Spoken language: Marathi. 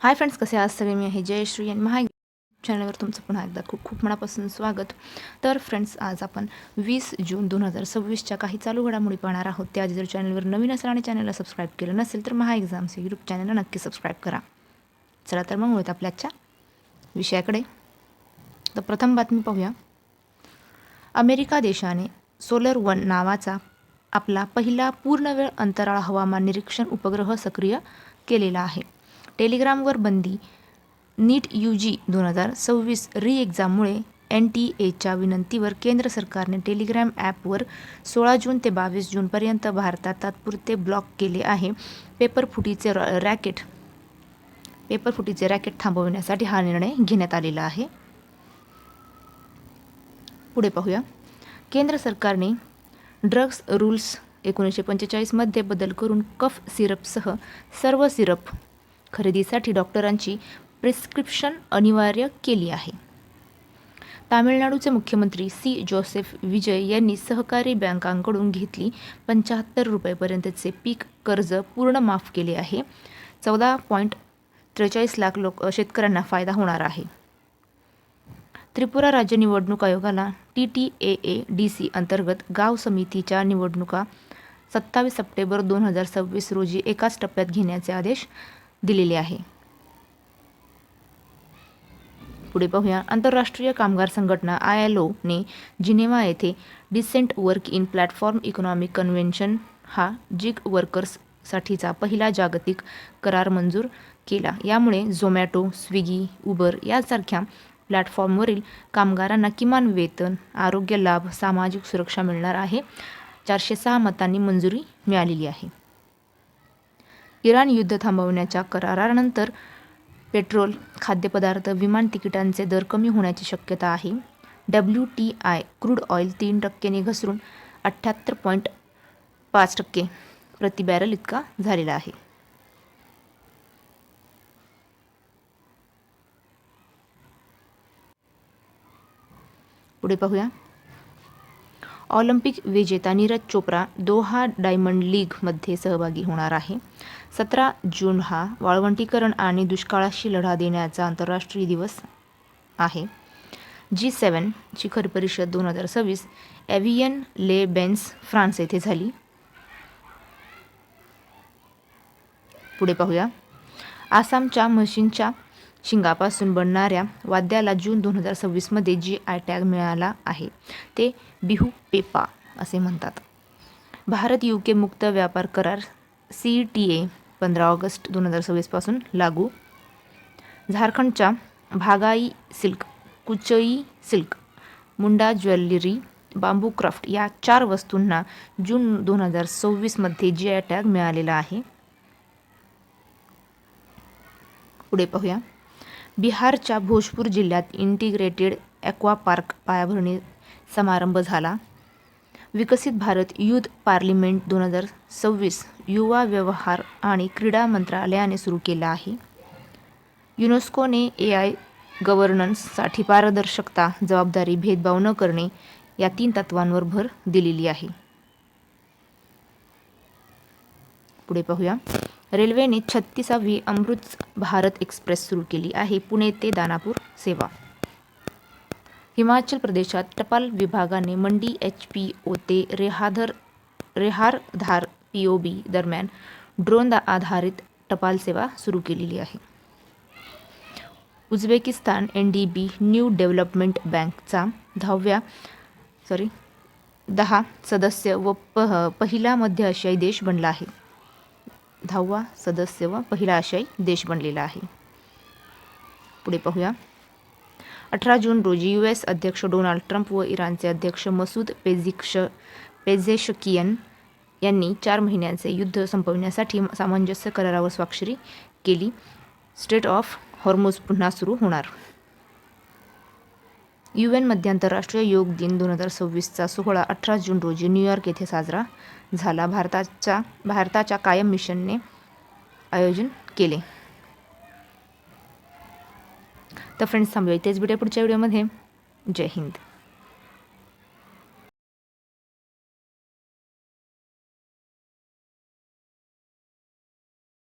हाय फ्रेंड्स, कसे आहात सगळे? मी आहे जयश्री आणि महाग चॅनलवर तुमचं पुन्हा एकदा खूप खूप मनापासून स्वागत. तर फ्रेंड्स, आज आपण 20 जून 2026च्या काही चालू घडामोडी पाहणार आहोत. त्याआधी जर चॅनलवर नवीन असाल आणि चॅनलला सबस्क्राईब केलं नसेल तर महा एक्झाम्स यूट्यूब चॅनलला नक्की सबस्क्राईब करा. चला तर मग वळूयात आपल्या आजच्या विषयाकडे. तर प्रथम बातमी पाहूया. अमेरिका देशाने SolarOne नावाचा आपला पहिला पूर्णवेळ अंतराळ हवामान निरीक्षण उपग्रह सक्रिय केलेला आहे. टेलिग्रामवर बंदी, नीट UG 2026 री एक्झाममुळे NTA विनंतीवर केंद्र सरकारने टेलिग्राम ॲपवर 16 जून ते 22 जूनपर्यंत भारतात तात्पुरते ब्लॉक केले आहे. पेपरफुटीचे रॅकेट थांबवण्यासाठी हा निर्णय घेण्यात आलेला आहे. पुढे पाहूया. केंद्र सरकारने ड्रग्स रूल्स 1945 मध्ये बदल करून कफ सिरपसह सर्व सिरप खरेदीसाठी डॉक्टरांची प्रिस्क्रिप्शन अनिवार्य केली आहे. तामिळनाडूचे मुख्यमंत्री C. जोसेफ विजय यांनी सहकारी बँकांकडून घेतली 75 रुपयेपर्यंतचे पीक कर्ज पूर्ण माफ केले आहे. 14.43 लाख शेतकऱ्यांना फायदा होणार आहे. त्रिपुरा राज्य निवडणूक आयोगाला TTAADC अंतर्गत गाव समितीच्या निवडणुका 27 सप्टेंबर 2026 रोजी एकाच टप्प्यात घेण्याचे आदेश दिलेले आहे. पुढे पाहूया. आंतरराष्ट्रीय कामगार संघटना ILO ने जिनेव्हा येथे decent work in platform economic convention हा जिग वर्कर्ससाठीचा पहिला जागतिक करार मंजूर केला. यामुळे झोमॅटो, स्विगी, उबर यासारख्या प्लॅटफॉर्मवरील कामगारांना किमान वेतन, आरोग्य लाभ, सामाजिक सुरक्षा मिळणार आहे. 406 मतांनी मंजुरी मिळालेली आहे. इराण युद्ध थांबवण्याच्या करारानंतर पेट्रोल, खाद्यपदार्थ, विमान तिकिटांचे दर कमी होण्याची शक्यता आहे. WTI क्रूड ऑइल 3% घसरून 78.5 प्रति बॅरल इतका झालेला आहे. पुढे पाहूया. ऑलिम्पिक विजेता नीरज चोप्रा दोहा डायमंड लीगमध्ये सहभागी होणार आहे. 17 जून हा वाळवंटीकरण आणि दुष्काळाशी लढा देण्याचा आंतरराष्ट्रीय दिवस आहे. G7 शिखर परिषद 2026 एव्हियन ले बेन्स फ्रान्स येथे झाली. पुढे पाहूया. आसामच्या म्हशींच्या शिंगापासून बनणाऱ्या वाद्याला जून 2026 मध्ये GI टॅग मिळाला आहे. ते बिहू पेपा असे म्हणतात. भारत UK मुक्त व्यापार करार CETA 15 ऑगस्ट 2026 पासून लागू. झारखंडच्या भागाई silk, Kuchai silk, Munda jewellery, बांबू क्राफ्ट या 4 वस्तूंना जून 2026 मध्ये GI टॅग मिळालेला आहे. पुढे पाहूया. बिहारच्या भोजपूर जिल्ह्यात इंटिग्रेटेड ॲक्वा पार्क पायाभरणी समारंभ झाला. विकसित भारत युथ पार्लिमेंट 2026 युवा व्यवहार आणि क्रीडा मंत्रालयाने सुरू केला आहे. युनेस्कोने AI गव्हर्नन्ससाठी पारदर्शकता, जबाबदारी, भेदभाव न करणे या 3 तत्वांवर भर दिलेली आहे. पुढे पाहूया. रेल्वेने 36वी अमृत भारत एक्सप्रेस सुरू केली आहे. पुणे ते दानापूर सेवा. हिमाचल प्रदेशात टपाल विभागाने मंडी HPO ते रेहारधार POB दरम्यान ड्रोन आधारित टपाल सेवा सुरू केलेली आहे. उझबेकिस्तान NDB न्यू डेव्हलपमेंट बँकचा 10 सदस्य व पहिला मध्य आशियाई देश बनला आहे. 10वा सदस्य व पहिला आशियाई देश बनलेला आहे. पुढे पाहूया. 18 जून रोजी US अध्यक्ष डोनाल्ड ट्रम्प व इराणचे अध्यक्ष मसूद पेझेशकियन यांनी 4 महिन्यांचे युद्ध संपविण्यासाठी सामंजस्य करारावर स्वाक्षरी केली. स्ट्रेट ऑफ हॉर्मुझ पुन्हा सुरू होणार. UN मध्ये आंतरराष्ट्रीय योग दिन 2026चा सोहळा 18 जून रोजी न्यूयॉर्क येथे साजरा झाला. भारताच्या कायम मिशनने आयोजन केले. तर फ्रेंड्स, थांबूया इथेच. भेटूया पुढच्या व्हिडिओमध्ये. जय हिंद.